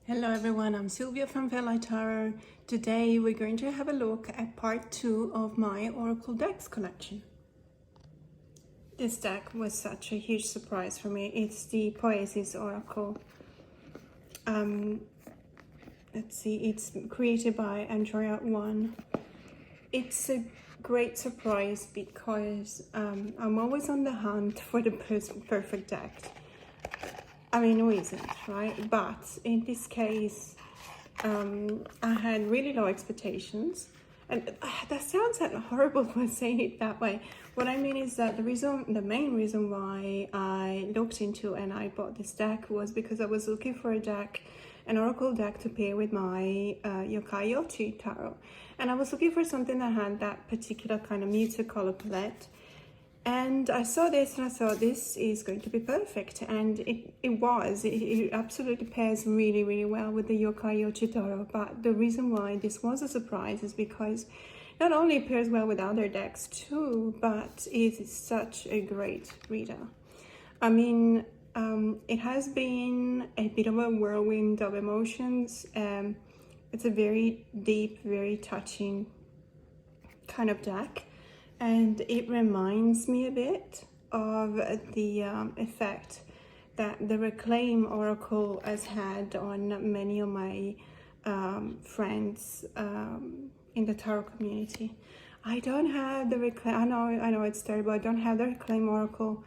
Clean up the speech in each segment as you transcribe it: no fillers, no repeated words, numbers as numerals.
Hello everyone, I'm Sylvia from Fairlight Tarot. Today we're going to have a look at part 2 of my Oracle decks collection. This deck was such a huge surprise for me. It's the Poesis Oracle. Let's see, it's created by Angeli. It's a great surprise because I'm always on the hunt for the perfect deck. I mean, who isn't, right? But in this case, I had really low expectations. And that sounds like horrible for saying it that way. What I mean is that the main reason why I looked into and I bought this deck was because I was looking for a deck, an Oracle deck to pair with my Yokai tarot. And I was looking for something that had that particular kind of muted color palette. And I saw this and I thought this is going to be perfect, and it was. It absolutely pairs really, really well with the Yokai tarot. But the reason why this was a surprise is because not only it pairs well with other decks too, but it is such a great reader. I mean, it has been a bit of a whirlwind of emotions. It's a very deep, very touching kind of deck. And it reminds me a bit of the effect that the Reclaim Oracle has had on many of my friends in the tarot community. I don't have the Reclaim, I know it's terrible, I don't have the Reclaim Oracle.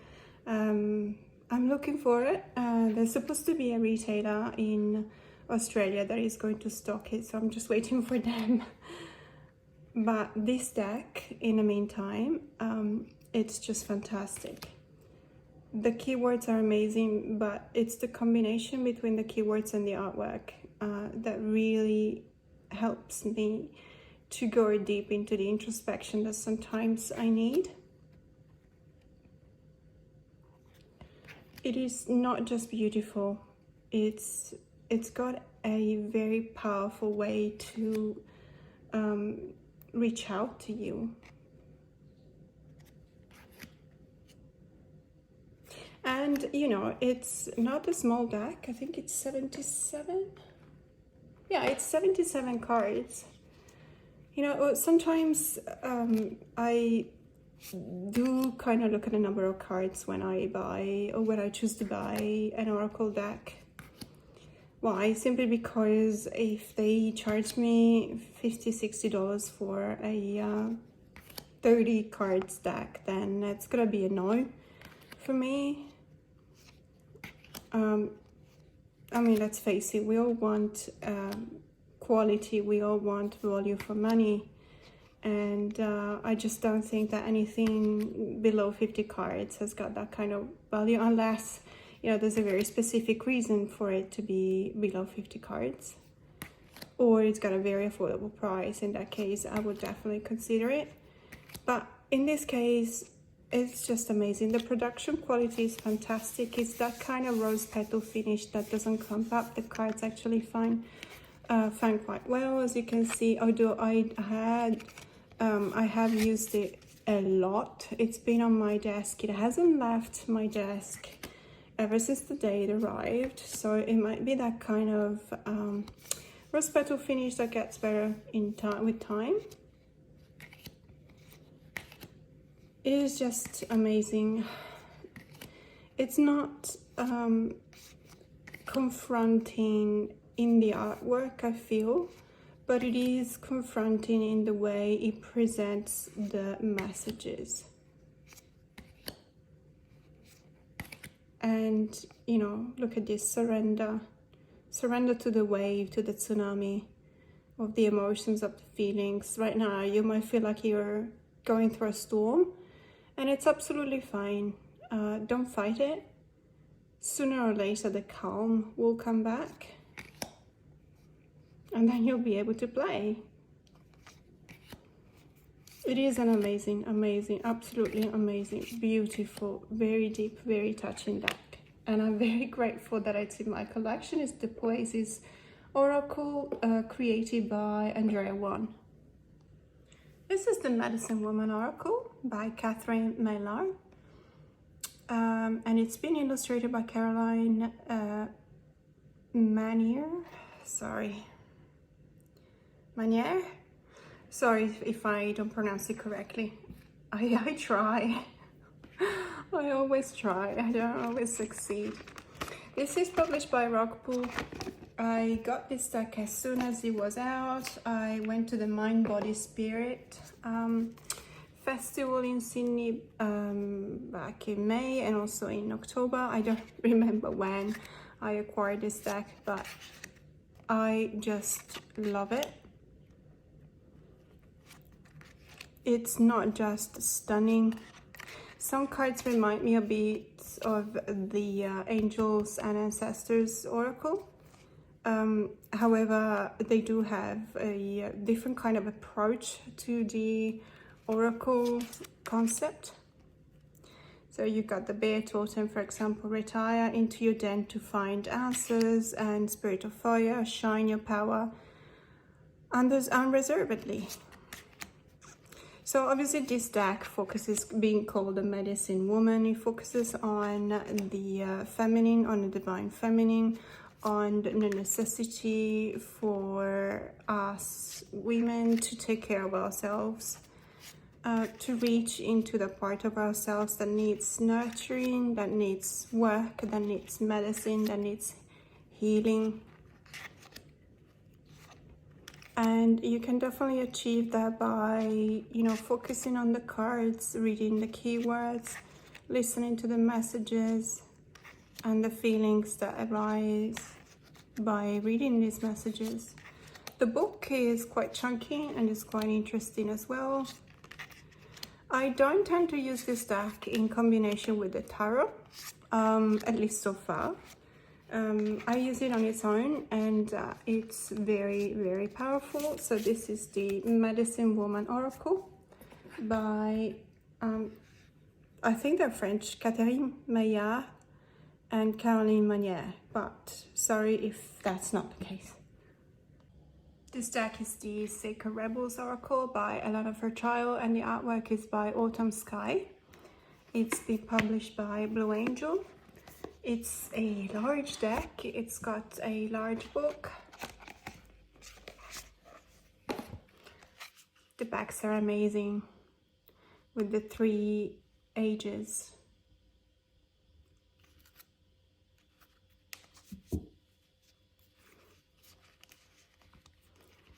I'm looking for it. There's supposed to be a retailer in Australia that is going to stock it, so I'm just waiting for them. But this deck, in the meantime, it's just fantastic. The keywords are amazing, but it's the combination between the keywords and the artwork that really helps me to go deep into the introspection that sometimes I need. It is not just beautiful, it's got a very powerful way to reach out to you. And you know, it's not a small deck. I think it's 77. Yeah, it's 77 cards. You know, sometimes I do kind of look at the number of cards when I buy or when I choose to buy an Oracle deck. Why? Simply because if they charge me $50–60 for a 30 cards deck, then it's gonna be a no for me. I mean, let's face it, we all want quality, we all want value for money, and I just don't think that anything below 50 cards has got that kind of value, unless you know, there's a very specific reason for it to be below 50 cards, or it's got a very affordable price. In that case, I would definitely consider it. But in this case, it's just amazing. The production quality is fantastic. It's that kind of rose petal finish that doesn't clump up. The cards actually fine quite well, as you can see. Although I have used it a lot. It's been on my desk. It hasn't left my desk ever since the day it arrived, so it might be that kind of rose petal finish that gets better in time with time. It is just amazing. It's not confronting in the artwork, I feel, but it is confronting in the way it presents the messages. And you know, look at this: surrender to the wave, to the tsunami of the emotions, of the feelings. Right now you might feel like you're going through a storm, and it's absolutely fine. Don't fight it. Sooner or later the calm will come back, and then you'll be able to play. It is an amazing, absolutely amazing, beautiful, very deep, very touching deck. And I'm very grateful that it's in my collection. It's the Poesis Oracle, created by Angeli. This is the Medicine Woman Oracle by Catherine Maillard. And it's been illustrated by Caroline Manier. sorry, Manière. Sorry if I don't pronounce it correctly. I try. I always try. I don't always succeed. This is published by Oracolo. I got this deck as soon as it was out. I went to the Mind Body Spirit festival in Sydney back in May and also in October. I don't remember when I acquired this deck, but I just love it. It's not just stunning. Some cards remind me a bit of the Angels and Ancestors Oracle. However, they do have a different kind of approach to the Oracle concept. So you got the Bear Totem, for example, retire into your den to find answers, and Spirit of Fire, shine your power unreservedly. So obviously this deck focuses, being called the Medicine Woman, it focuses on the feminine, on the divine feminine, on the necessity for us women to take care of ourselves, to reach into the part of ourselves that needs nurturing, that needs work, that needs medicine, that needs healing. And you can definitely achieve that by, you know, focusing on the cards, reading the keywords, listening to the messages and the feelings that arise by reading these messages. The book is quite chunky and is quite interesting as well. I don't tend to use this deck in combination with the tarot, at least so far. I use it on its own, and it's very, very powerful. So this is the Medicine Woman Oracle by, I think they're French, Catherine Maillard and Caroline Manière, but sorry if that's not the case. This deck is the Sacred Rebels Oracle by Alana Fairchild, and the artwork is by Autumn Sky. It's been published by Blue Angel. It's a large deck. It's got a large book. The backs are amazing with the 3 ages.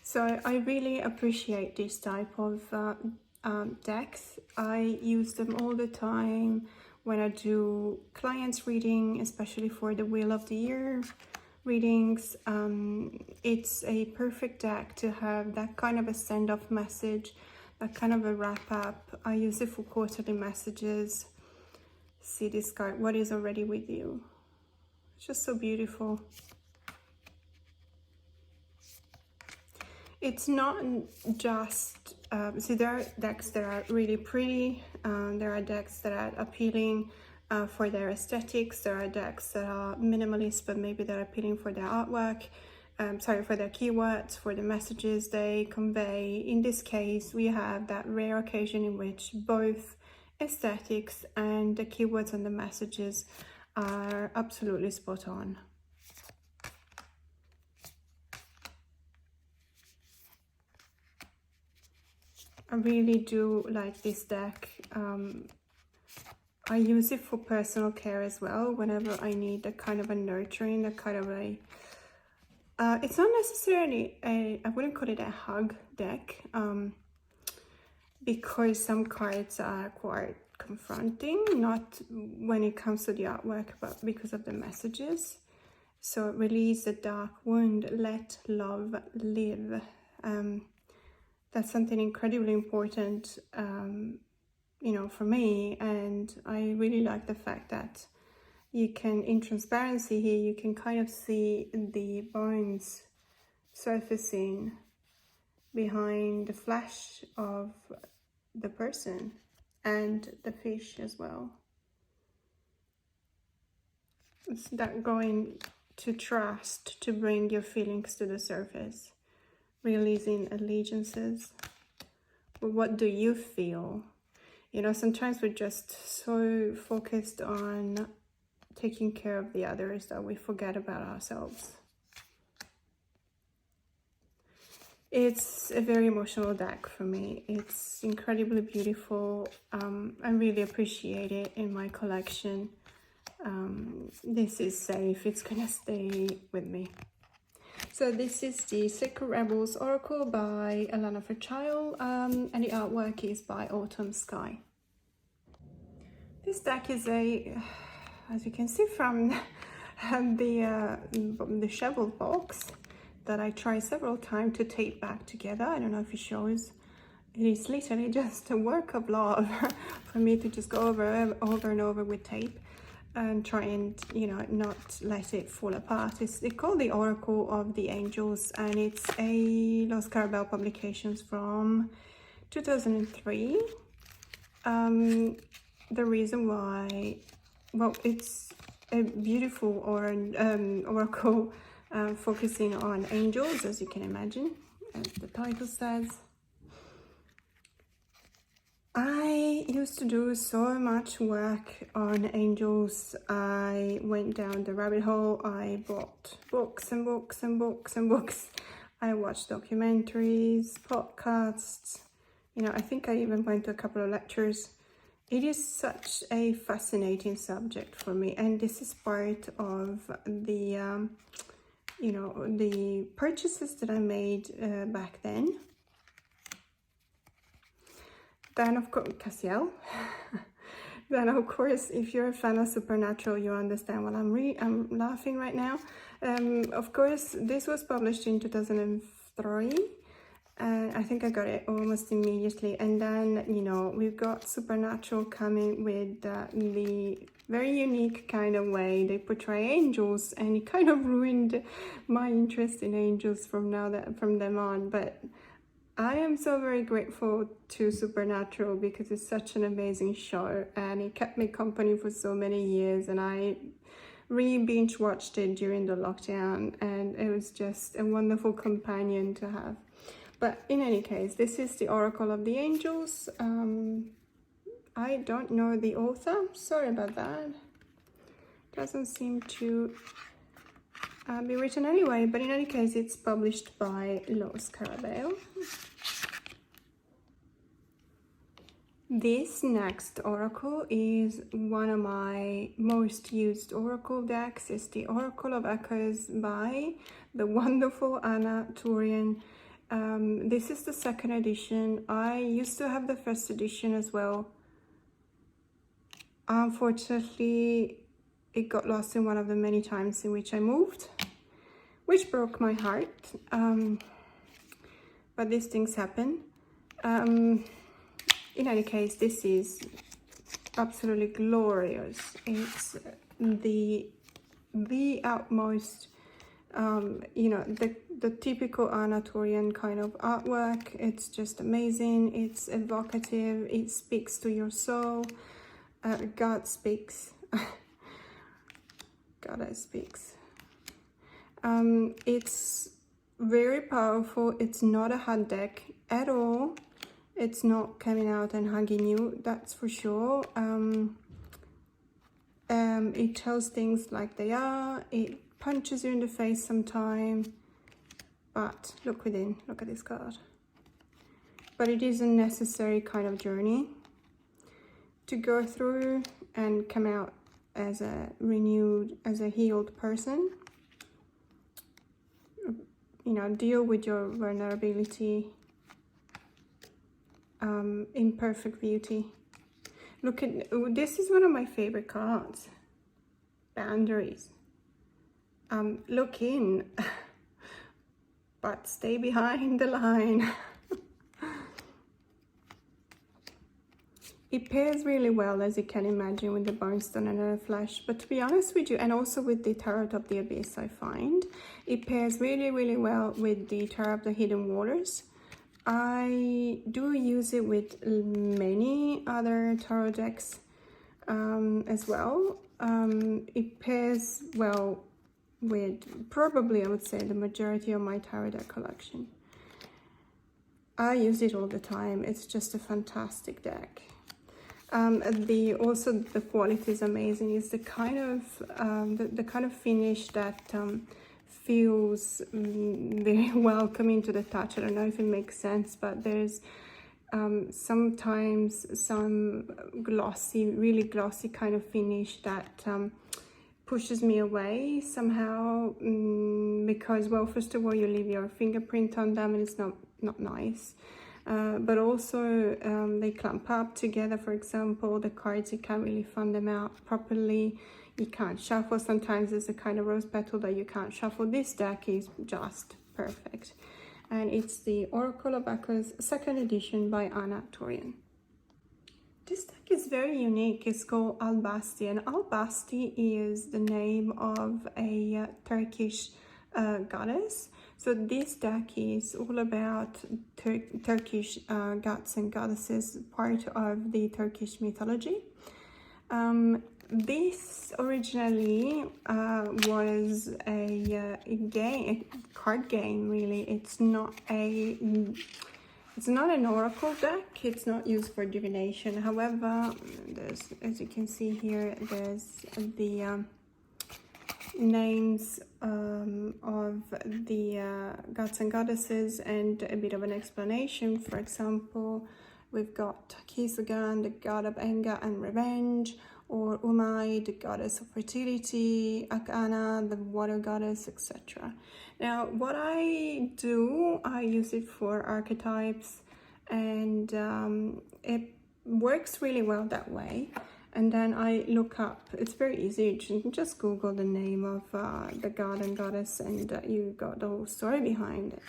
So I really appreciate this type of decks. I use them all the time when I do clients reading, especially for the Wheel of the Year readings. It's a perfect deck to have that kind of a send-off message, that kind of a wrap-up. I use it for quarterly messages. See this card, what is already with you? It's just so beautiful. It's not just, see, there are decks that are really pretty, there are decks that are appealing for their aesthetics, there are decks that are minimalist but maybe they're appealing for their artwork, for their keywords, for the messages they convey. In this case, we have that rare occasion in which both aesthetics and the keywords and the messages are absolutely spot on. I really do like this deck. I use it for personal care as well, whenever I need a kind of a nurturing, a kind of a... it's not necessarily a... I wouldn't call it a hug deck, because some cards are quite confronting, not when it comes to the artwork, but because of the messages. So release the dark wound, let love live. That's something incredibly important, you know, for me, and I really like the fact that you can, in transparency here, you can kind of see the bones surfacing behind the flesh of the person and the fish as well. It's that going to trust to bring your feelings to the surface. Releasing allegiances. What do you feel? You know, sometimes we're just so focused on taking care of the others that we forget about ourselves. It's a very emotional deck for me. It's incredibly beautiful. I really appreciate it in my collection. This is safe. It's gonna stay with me. So this is the Sacred Rebels Oracle by Alana Fairchild, and the artwork is by Autumn Sky. This deck is as you can see from the shovel box, that I tried several times to tape back together. I don't know if it shows. It is literally just a work of love for me to just go over and over with tape and try and, you know, not let it fall apart. It's called the Oracle of the Angels, and it's a Los Carabel Publications from 2003. The reason why, well, it's a beautiful oracle focusing on angels, as you can imagine, as the title says. I used to do so much work on angels. I went down the rabbit hole. I bought books and books and books and books. I watched documentaries, podcasts. You know, I think I even went to a couple of lectures. It is such a fascinating subject for me, and this is part of the you know, the purchases that I made back then. Then of course, Cassiel. Then of course, if you're a fan of Supernatural, you understand what I'm laughing right now. Of course, this was published in 2003. I think I got it almost immediately, and then, you know, we've got Supernatural coming with the very unique kind of way they portray angels, and it kind of ruined my interest in angels from them on. But I am so very grateful to Supernatural because it's such an amazing show, and it kept me company for so many years, and I binge watched it during the lockdown, and it was just a wonderful companion to have. But in any case, this is the Oracle of the Angels. I don't know the author. Sorry about that. Doesn't seem to be written anyway. But in any case, it's published by Los Carabel. This next Oracle is one of my most used Oracle decks. It's the Oracle of Echoes by the wonderful Anna Turian. This is the second edition. I used to have the first edition as well. Unfortunately, it got lost in one of the many times in which I moved, which broke my heart. But these things happen. In any case, this is absolutely glorious. It's the utmost, you know, the typical Anatolian kind of artwork. It's just amazing. It's evocative. It speaks to your soul. God speaks. God speaks. It's very powerful. It's not a hard deck at all. It's not coming out and hugging you, that's for sure. It tells things like they are. It punches you in the face sometimes, but look within. Look at this card. But it is a necessary kind of journey to go through and come out as a renewed, as a healed person. You know, deal with your vulnerability in perfect beauty. Look at this, is one of my favorite cards. Boundaries. Look in, but stay behind the line. It pairs really well, as you can imagine, with the Brimstone and Earth Flash. But to be honest with you, and also with the Tarot of the Abyss, I find it pairs really, really well with the Tarot of the Hidden Waters. I do use it with many other tarot decks as well. It pairs well with probably, I would say, the majority of my tarot deck collection. I use it all the time. It's just a fantastic deck. Also the quality is amazing. It's the kind of finish that feels very welcoming to the touch. I don't know if it makes sense, but there's sometimes some glossy, really glossy kind of finish that pushes me away somehow, because, well, first of all, you leave your fingerprint on them and it's not nice. But also they clump up together. For example, the cards, you can't really fan them out properly. You can't shuffle. Sometimes there's a kind of rose petal that you can't shuffle. This deck is just perfect. And it's the Oracolo second edition by Anna Torian. This deck is very unique. It's called Albasti, and Albasti is the name of a Turkish goddess. So this deck is all about Turkish gods and goddesses, part of the Turkish mythology. This originally was a card game, really. It's not an oracle deck. It's not used for divination. However, there's, as you can see here, there's the names of the gods and goddesses and a bit of an explanation. For example, we've got Kisugan, the god of anger and revenge, or Umai, the goddess of fertility, Akana, the water goddess, etc. Now, what I do, I use it for archetypes, and it works really well that way. And then I look up, it's very easy, you can just Google the name of the god and goddess, and you got the whole story behind it.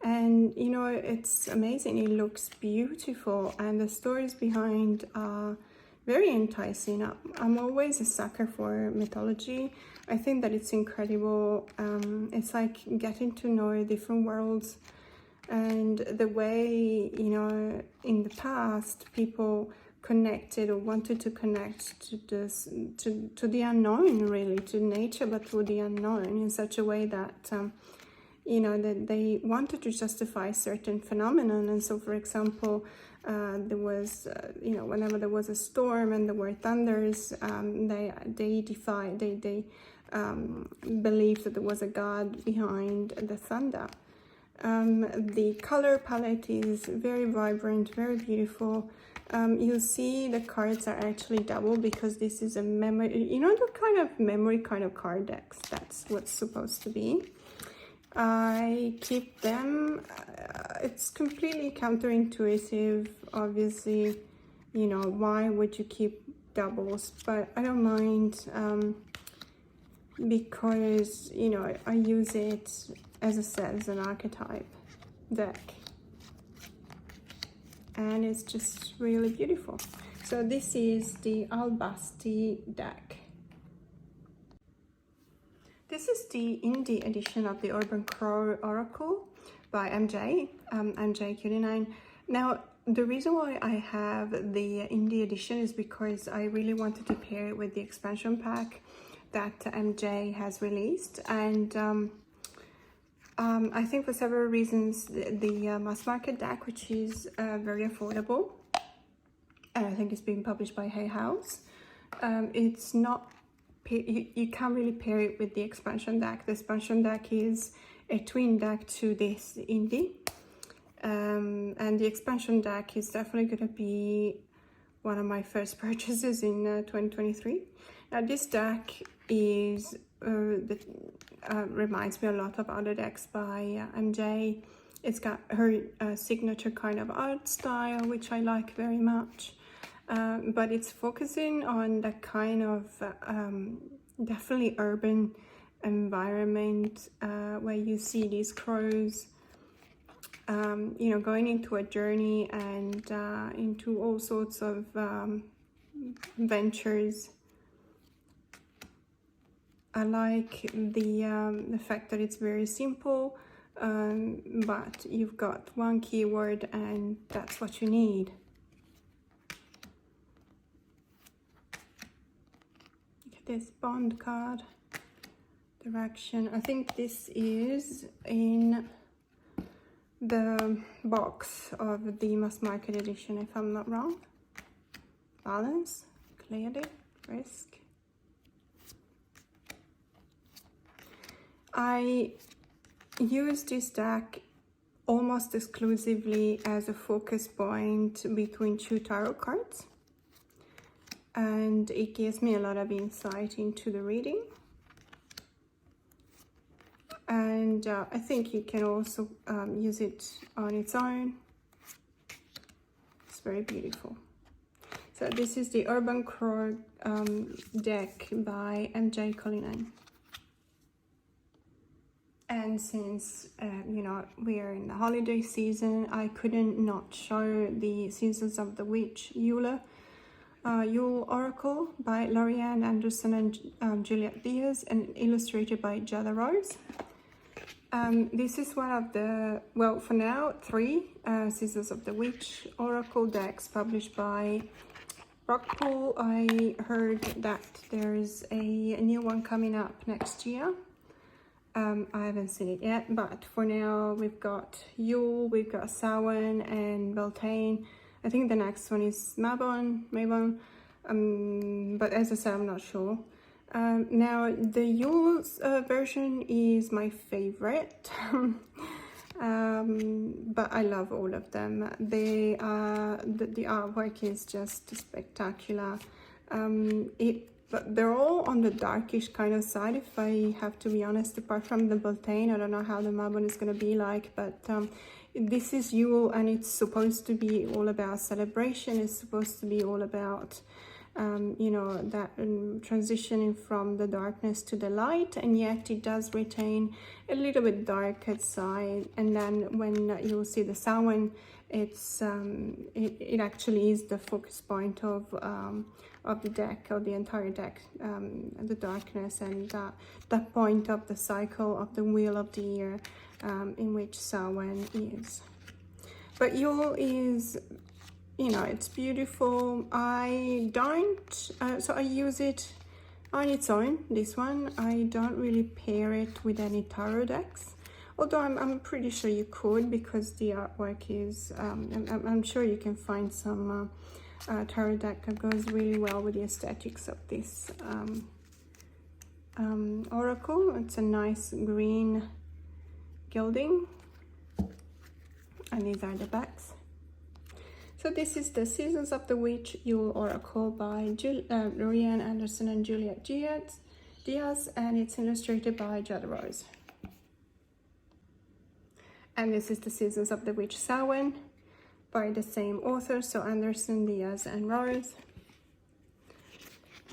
And, you know, it's amazing, it looks beautiful, and the stories behind are very enticing. I'm always a sucker for mythology. I think that it's incredible. It's like getting to know different worlds, and the way, you know, in the past people connected or wanted to connect to this, to the unknown, really, to nature, but through the unknown, in such a way that you know, that they wanted to justify certain phenomenon. And so, for example, there was, you know, whenever there was a storm and there were thunders, they believed that there was a god behind the thunder. The color palette is very vibrant, very beautiful. You'll see the cards are actually double because this is a memory, you know, the kind of memory kind of card decks. That's what's supposed to be. I keep them. It's completely counterintuitive, obviously. You know, why would you keep doubles? But I don't mind, because, you know, I use it, as I said, as an archetype deck, and it's just really beautiful. So this is the Albasti deck. This is the indie edition of the Oracolo Oracle by MJ, MJ99. Now, the reason why I have the indie edition is because I really wanted to pair it with the expansion pack that MJ has released, and I think for several reasons. The mass market deck, which is very affordable, and I think it's being published by Hay House. It's not, you can't really pair it with the expansion deck. The expansion deck is a twin deck to this indie, and the expansion deck is definitely going to be one of my first purchases in 2023. Now, this deck is reminds me a lot of other decks by MJ. It's got her signature kind of art style, which I like very much, but it's focusing on the kind of definitely urban environment where you see these crows, you know, going into a journey and into all sorts of ventures. I like the fact that it's very simple, but you've got one keyword and that's what you need. Look at this Bond card. Direction. I think this is in the box of the mass market edition, if I'm not wrong. Balance, clarity, risk. I use this deck almost exclusively as a focus point between two tarot cards, and it gives me a lot of insight into the reading. And I think you can also use it on its own. It's very beautiful. So this is the Urban Crow deck by Angeli. And since, you know, we are in the holiday season, I couldn't not show the Seasons of the Witch Yule Oracle by Lorianne Anderson and Juliet Diaz, and illustrated by Jada Rose. This is one of the, well, for now, 3 Seasons of the Witch Oracle decks published by Oracolo. I heard that there is a new one coming up next year. I haven't seen it yet, but for now we've got Yule, we've got Samhain and Beltane. I think the next one is Mabon, but as I said, I'm not sure. Now the Yule version is my favorite, but I love all of them. They the artwork is just spectacular. But they're all on the darkish kind of side, if I have to be honest, apart from the Beltane. I don't know how the Mabon is going to be like, but this is Yule, and it's supposed to be all about celebration. It's supposed to be all about, you know, that transitioning from the darkness to the light, and yet it does retain a little bit darker side. And then when you'll see the Samhain, it's it actually is the focus point of the deck, of the entire deck, the darkness, and that point of the cycle of the wheel of the year, in which Samhain is. But Yule is, you know, it's beautiful. I don't, so I use it on its own, this one. I don't really pair it with any tarot decks, although I'm pretty sure you could, because the artwork is, I'm sure you can find some tarot deck that goes really well with the aesthetics of this oracle. It's a nice green gilding, and these are the backs. So this is the Seasons of the Witch Yule Oracle by Lorianne Anderson and Juliet Diaz, and it's illustrated by Jada Rose. And this is the Seasons of the Witch Samhain by the same author, so Anderson, Diaz, and Rose.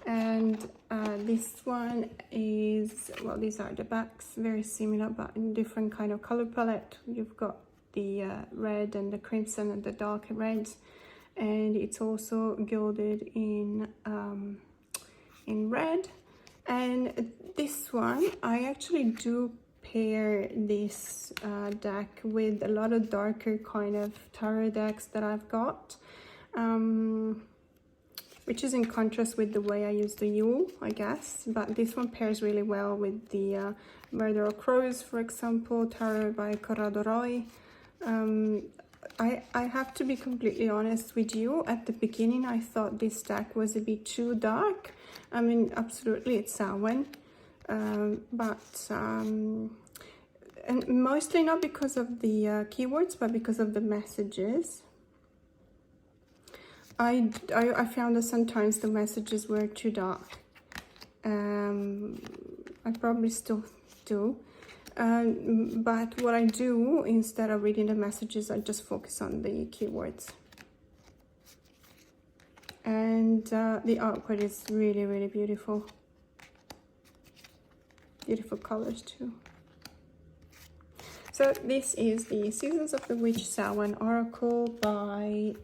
And this one is, well, these are the backs, very similar but in different kind of color palette. You've got the red and the crimson and the darker reds, and it's also gilded in red. And this one, I actually do pair this deck with a lot of darker kind of tarot decks that I've got, which is in contrast with the way I use the Yule, I guess. But this one pairs really well with the Murder of Crows, for example, tarot by Corrado Roy. I have to be completely honest with you. At the beginning, I thought this deck was a bit too dark. I mean, absolutely, it's Samhain. And mostly not because of the keywords, but because of the messages. I found that sometimes the messages were too dark. I probably still do. But what I do, instead of reading the messages, I just focus on the keywords. And the artwork is really, really beautiful. Beautiful colors too. So this is the Seasons of the Witch Samhain Oracle by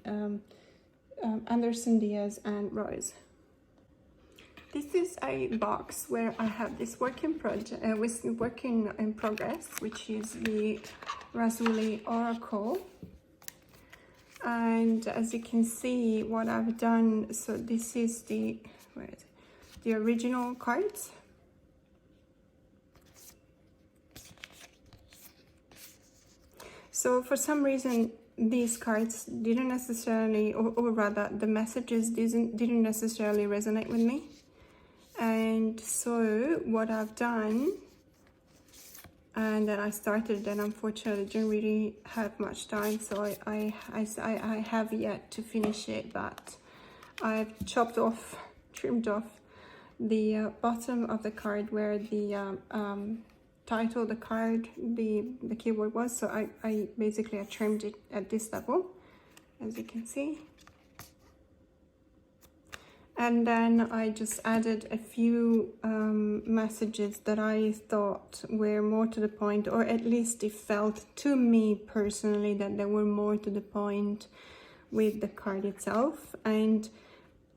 Anderson, Diaz, and Rose. This is a box where I have this work in progress, which is the Rassouli Oracle. And as you can see, what I've done, so this is the original cards. So for some reason, these cards didn't necessarily, or rather the messages didn't necessarily resonate with me. And so what I've done and then I started, and unfortunately didn't really have much time, so I have yet to finish it, but I've trimmed off the bottom of the card where the title, the card, the keyword was. So I basically trimmed it at this level, as you can see. And then I just added a few messages that I thought were more to the point, or at least it felt to me personally that they were more to the point with the card itself. And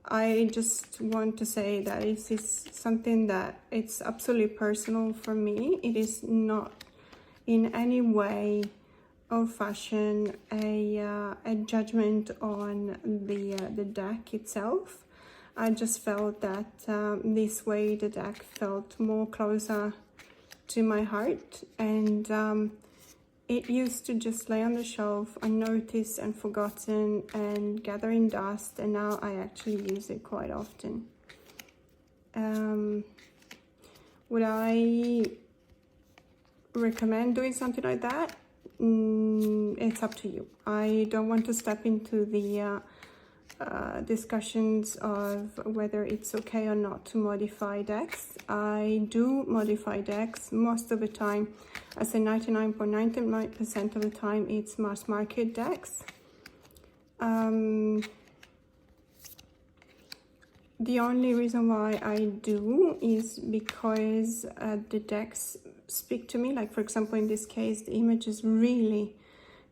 I just want to say that this is something that it's absolutely personal for me. It is not in any way or fashion a judgment on the deck itself. I just felt that this way the deck felt more closer to my heart, and it used to just lay on the shelf unnoticed and forgotten and gathering dust, and now I actually use it quite often. Would I recommend doing something like that? It's up to you. I don't want to step into the discussions of whether it's okay or not to modify decks. I do modify decks most of the time. I say 99.99% of the time it's mass market decks. The only reason why I do is because the decks speak to me. Like, for example, in this case, the images really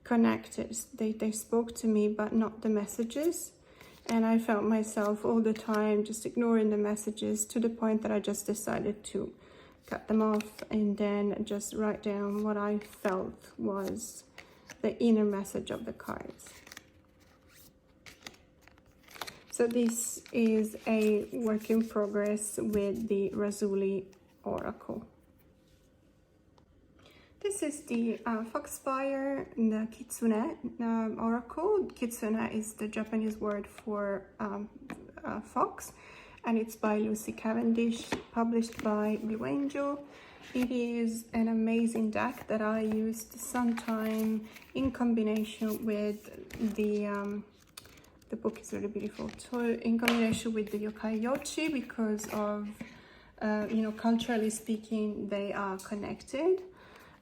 connected. They spoke to me, but not the messages. And I felt myself all the time just ignoring the messages, to the point that I just decided to cut them off and then just write down what I felt was the inner message of the cards. So this is a work in progress with the Rasuli Oracle. This is the Foxfire, the Kitsune Oracle. Kitsune is the Japanese word for fox, and it's by Lucy Cavendish, published by Blue Angel. It is an amazing deck that I used sometime in combination with the book is really beautiful. So in combination with the Yokai Yochi, because of, culturally speaking, they are connected.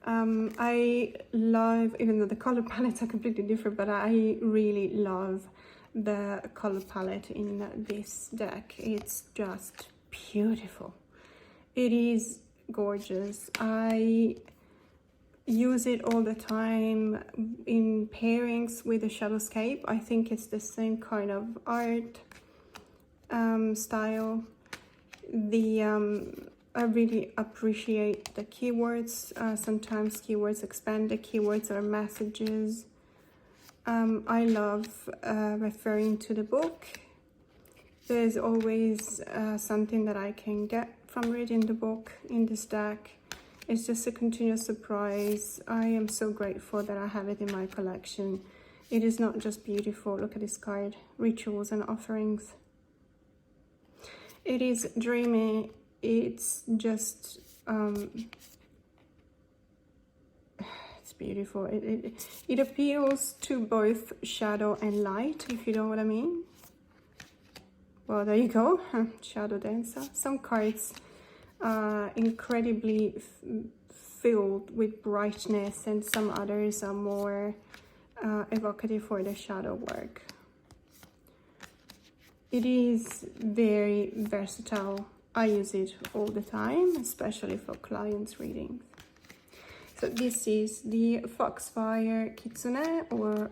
I love, even though the color palettes are completely different, but I really love the color palette in this deck. It's just beautiful. It is gorgeous. I use it all the time in pairings with the Shadowscape. I think it's the same kind of art style. I really appreciate the keywords. Sometimes keywords expand the keywords or messages. I love referring to the book. There's always something that I can get from reading the book in this deck. It's just a continuous surprise. I am so grateful that I have it in my collection. It is not just beautiful. Look at this card, Rituals and Offerings. It is dreamy. It's just it's beautiful. It appeals to both shadow and light, if you know what I mean. Well, there you go. Shadow dancer. Some cards are incredibly filled with brightness, and some others are more evocative for the shadow work. It is very versatile. I use it all the time, especially for clients' readings. So this is the Foxfire Kitsune, or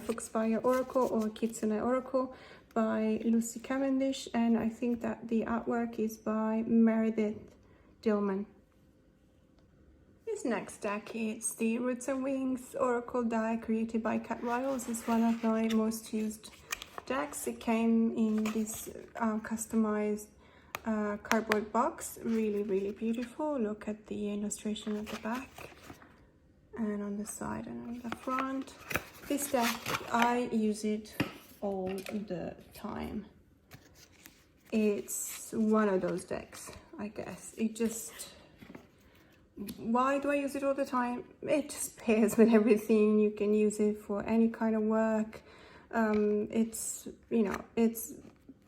Foxfire Oracle, or Kitsune Oracle by Lucy Cavendish, and I think that the artwork is by Meredith Dillman. This next deck is the Roots and Wings Oracle die, created by Cat Riles. It's one of my most used decks. It came in this customized cardboard box. Really, really beautiful. Look at the illustration at the back and on the side and on the front. This deck, I use it all the time. It's one of those decks, I guess. It just why do I use it all the time? It just pairs with everything. You can use it for any kind of work. It's, you know, it's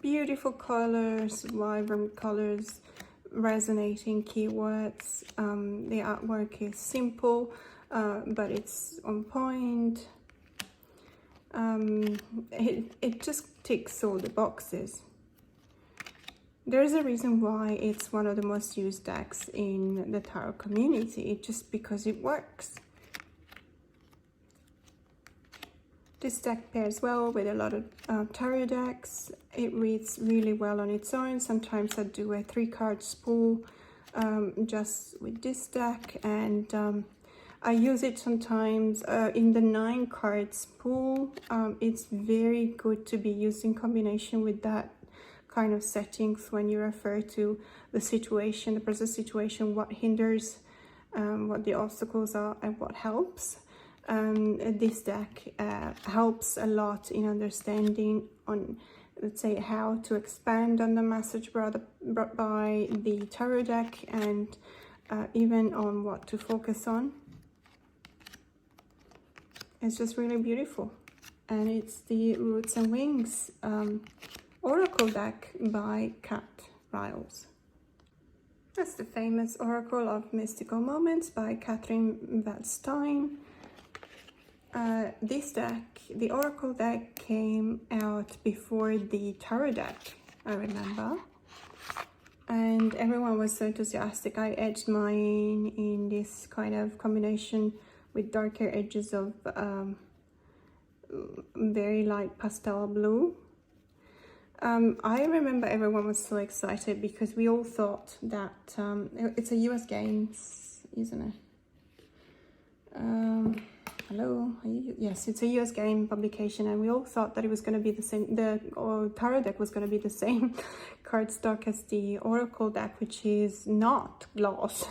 beautiful colors, vibrant colors, resonating keywords. The artwork is simple, but it's on point. It just ticks all the boxes. There's a reason why it's one of the most used decks in the tarot community, just because it works. This deck pairs well with a lot of tarot decks. It reads really well on its own. Sometimes I do a 3-card spool just with this deck, and I use it sometimes in the 9-card spool. It's very good to be used in combination with that kind of settings when you refer to the situation, the present situation, what hinders, what the obstacles are, and what helps. This deck helps a lot in understanding on, let's say, how to expand on the message brought by the tarot deck, and even on what to focus on. It's just really beautiful. And it's the Roots and Wings Oracle deck by Kat Riles. That's the famous Oracle of Mystical Moments by Catherine Waldstein. This deck, the Oracle deck, came out before the Tarot deck, I remember. And everyone was so enthusiastic. I edged mine in this kind of combination with darker edges of very light pastel blue. I remember everyone was so excited because we all thought that it's a US Games, isn't it? Hello, yes, it's a US game publication, and we all thought that it was going to be the same. The tarot deck was going to be the same cardstock as the Oracle deck, which is not gloss.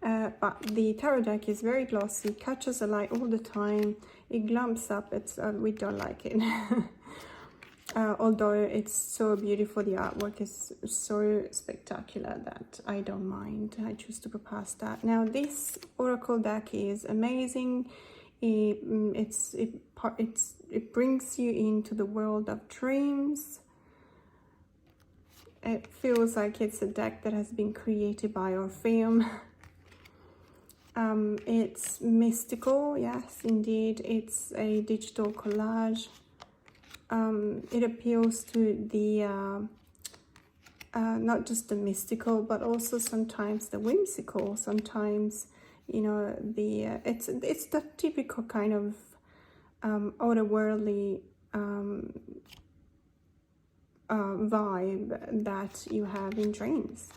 But the tarot deck is very glossy, catches the light all the time. It glumps up. It's we don't like it. Although it's so beautiful, the artwork is so spectacular that I don't mind. I choose to go past that. Now this Oracle deck is amazing. It brings you into the world of dreams. It feels like it's a deck that has been created by Orpheum. It's mystical, yes, indeed. It's a digital collage. It appeals to the not just the mystical, but also sometimes the whimsical. Sometimes, you know, the it's the typical kind of otherworldly vibe that you have in dreams.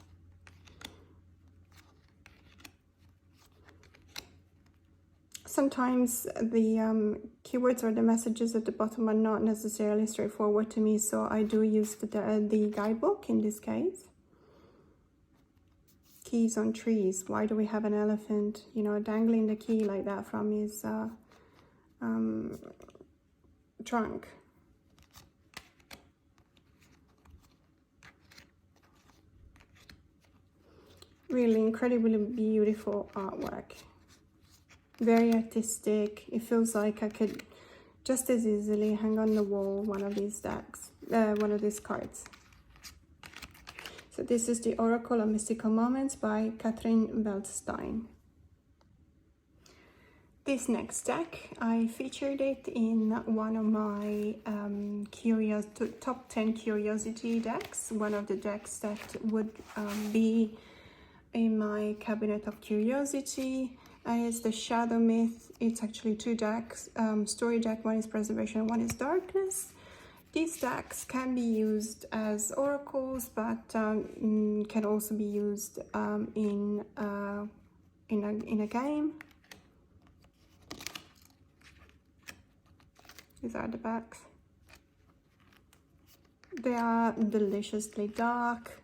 Sometimes the keywords or the messages at the bottom are not necessarily straightforward to me, so I do use the guidebook in this case. Keys on trees. Why do we have an elephant, you know, dangling the key like that from his trunk? Really incredibly beautiful artwork. Very artistic. It feels like I could just as easily hang on the wall one of these decks, one of these cards. So this is the Oracle of Mystical Moments by Catherine Waldstein. This next deck, I featured it in one of my top 10 curiosity decks, one of the decks that would be in my cabinet of curiosity. And it's the Shadowmyths. It's actually 2 decks, story deck. One is preservation, one is darkness. These decks can be used as oracles, but can also be used in a game. These are the backs. They are deliciously dark,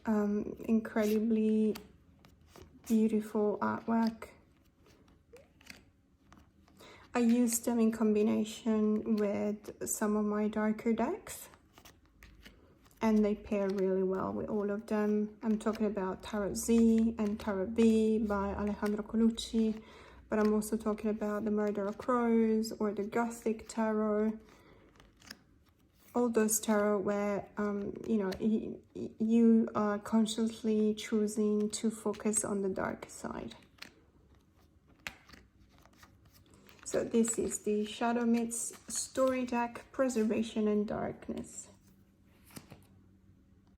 incredibly beautiful artwork. I use them in combination with some of my darker decks, and they pair really well with all of them. I'm talking about Tarot Z and Tarot B by Alejandro Colucci, but I'm also talking about the Murder of Crows or the Gothic Tarot. All those tarot where, you know, you are consciously choosing to focus on the dark side. So this is the Shadowmyths Story Deck, Preservation and Darkness.